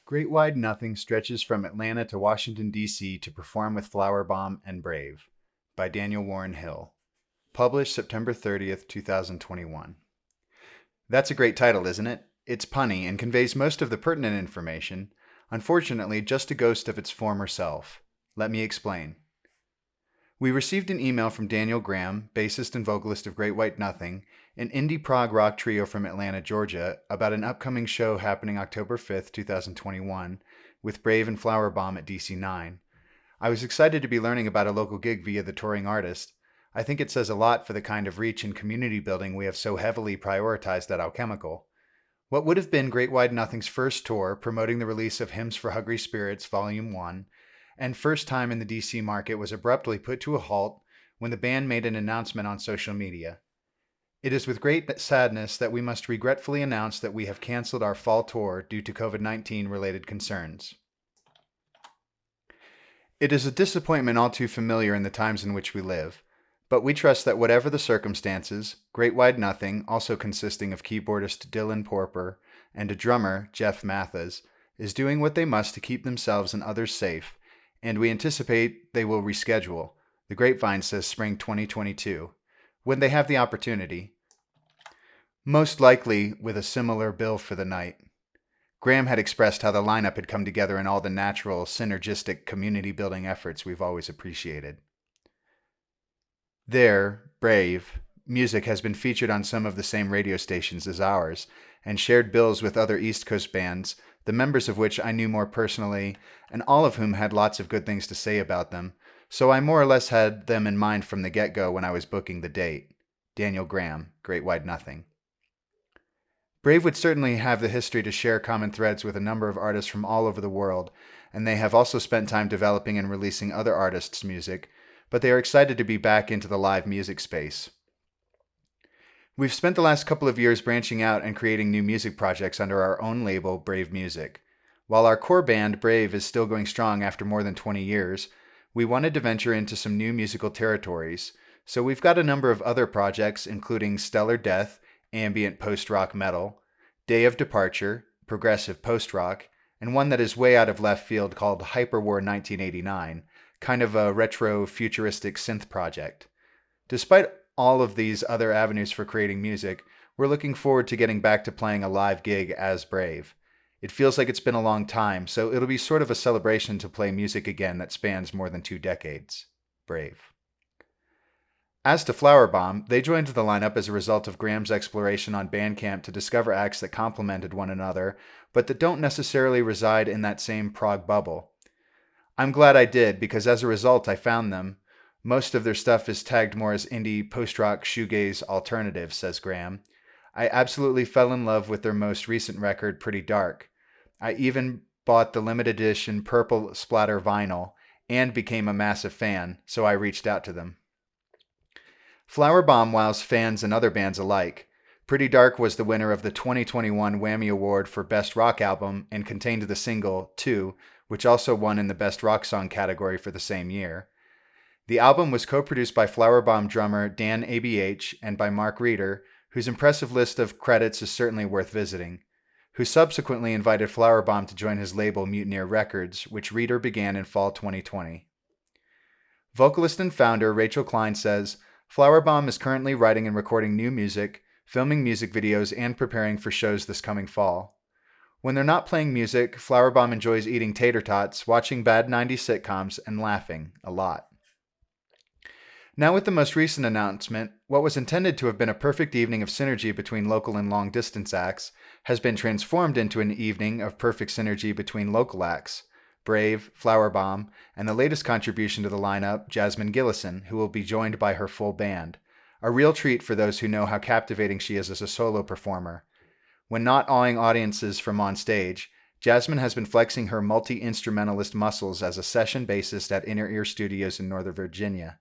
Great Wide Nothing stretches from Atlanta to Washington, D.C. to perform with Flowerbomb and Brave by Daniel Warren Hill. Published September 30th, 2021. That's a great title, isn't it? It's punny and conveys most of the pertinent information, unfortunately just a ghost of its former self. Let me explain. We received an email from Daniel Graham, bassist and vocalist of Great White Nothing, an indie prog rock trio from Atlanta, Georgia, about an upcoming show happening October 5th, 2021, with Brave and Flowerbomb at DC9. I was excited to be learning about a local gig via the touring artist. I think it says a lot for the kind of reach and community building we have so heavily prioritized at Alchemical. What would have been Great Wide Nothing's first tour, promoting the release of Hymns for Hungry Spirits, Volume 1, and first time in the DC market was abruptly put to a halt when the band made an announcement on social media. It is with great sadness that we must regretfully announce that we have canceled our fall tour due to COVID-19 related concerns. It is a disappointment all too familiar in the times in which we live, but we trust that whatever the circumstances, Great Wide Nothing, also consisting of keyboardist Dylan Porper and a drummer, Jeff Matthes, is doing what they must to keep themselves and others safe, and we anticipate they will reschedule. The grapevine says spring 2022, when they have the opportunity, most likely with a similar bill for the night. Graham had expressed how the lineup had come together in all the natural, synergistic community-building efforts we've always appreciated. Their Brave music has been featured on some of the same radio stations as ours, and shared bills with other East Coast bands, the members of which I knew more personally, and all of whom had lots of good things to say about them, so I more or less had them in mind from the get-go when I was booking the date. Daniel Graham, Great Wide Nothing. Brave would certainly have the history to share common threads with a number of artists from all over the world, and they have also spent time developing and releasing other artists' music, but they are excited to be back into the live music space. We've spent the last couple of years branching out and creating new music projects under our own label, Brave Music. While our core band, Brave, is still going strong after more than 20 years, we wanted to venture into some new musical territories, so we've got a number of other projects including Stellar Death, ambient post-rock metal, Day of Departure, progressive post-rock, and one that is way out of left field called Hyperwar 1989, kind of a retro futuristic synth project. Despite all of these other avenues for creating music, we're looking forward to getting back to playing a live gig as Brave. It feels like it's been a long time, so it'll be sort of a celebration to play music again that spans more than 2 decades. Brave. As to Flowerbomb, they joined the lineup as a result of Graham's exploration on Bandcamp to discover acts that complemented one another, but that don't necessarily reside in that same prog bubble. I'm glad I did, because as a result I found them. Most of their stuff is tagged more as indie post-rock shoegaze alternative, says Graham. I absolutely fell in love with their most recent record, Pretty Dark. I even bought the limited edition purple splatter vinyl and became a massive fan, so I reached out to them. Flowerbomb wows fans and other bands alike. Pretty Dark was the winner of the 2021 Whammy Award for Best Rock Album and contained the single, 2, which also won in the Best Rock Song category for the same year. The album was co-produced by Flowerbomb drummer Dan ABH and by Mark Reeder, whose impressive list of credits is certainly worth visiting, who subsequently invited Flowerbomb to join his label Mutineer Records, which Reeder began in fall 2020. Vocalist and founder Rachel Klein says, Flowerbomb is currently writing and recording new music, filming music videos, and preparing for shows this coming fall. When they're not playing music, Flowerbomb enjoys eating tater tots, watching bad 90s sitcoms, and laughing a lot. Now with the most recent announcement, what was intended to have been a perfect evening of synergy between local and long-distance acts has been transformed into an evening of perfect synergy between local acts, Brave, Flowerbomb, and the latest contribution to the lineup, Jasmine Gillison, who will be joined by her full band. A real treat for those who know how captivating she is as a solo performer. When not awing audiences from on stage, Jasmine has been flexing her multi-instrumentalist muscles as a session bassist at Inner Ear Studios in Northern Virginia.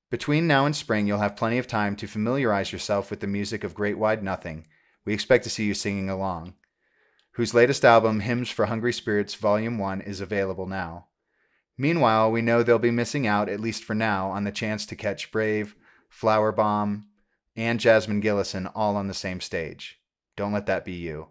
Between now and spring, you'll have plenty of time to familiarize yourself with the music of Great Wide Nothing. We expect to see you singing along. Whose latest album, Hymns for Hungry Spirits, Volume 1, is available now. Meanwhile, we know they'll be missing out, at least for now, on the chance to catch Brave, Flowerbomb, and Jasmine Gillison all on the same stage. Don't let that be you.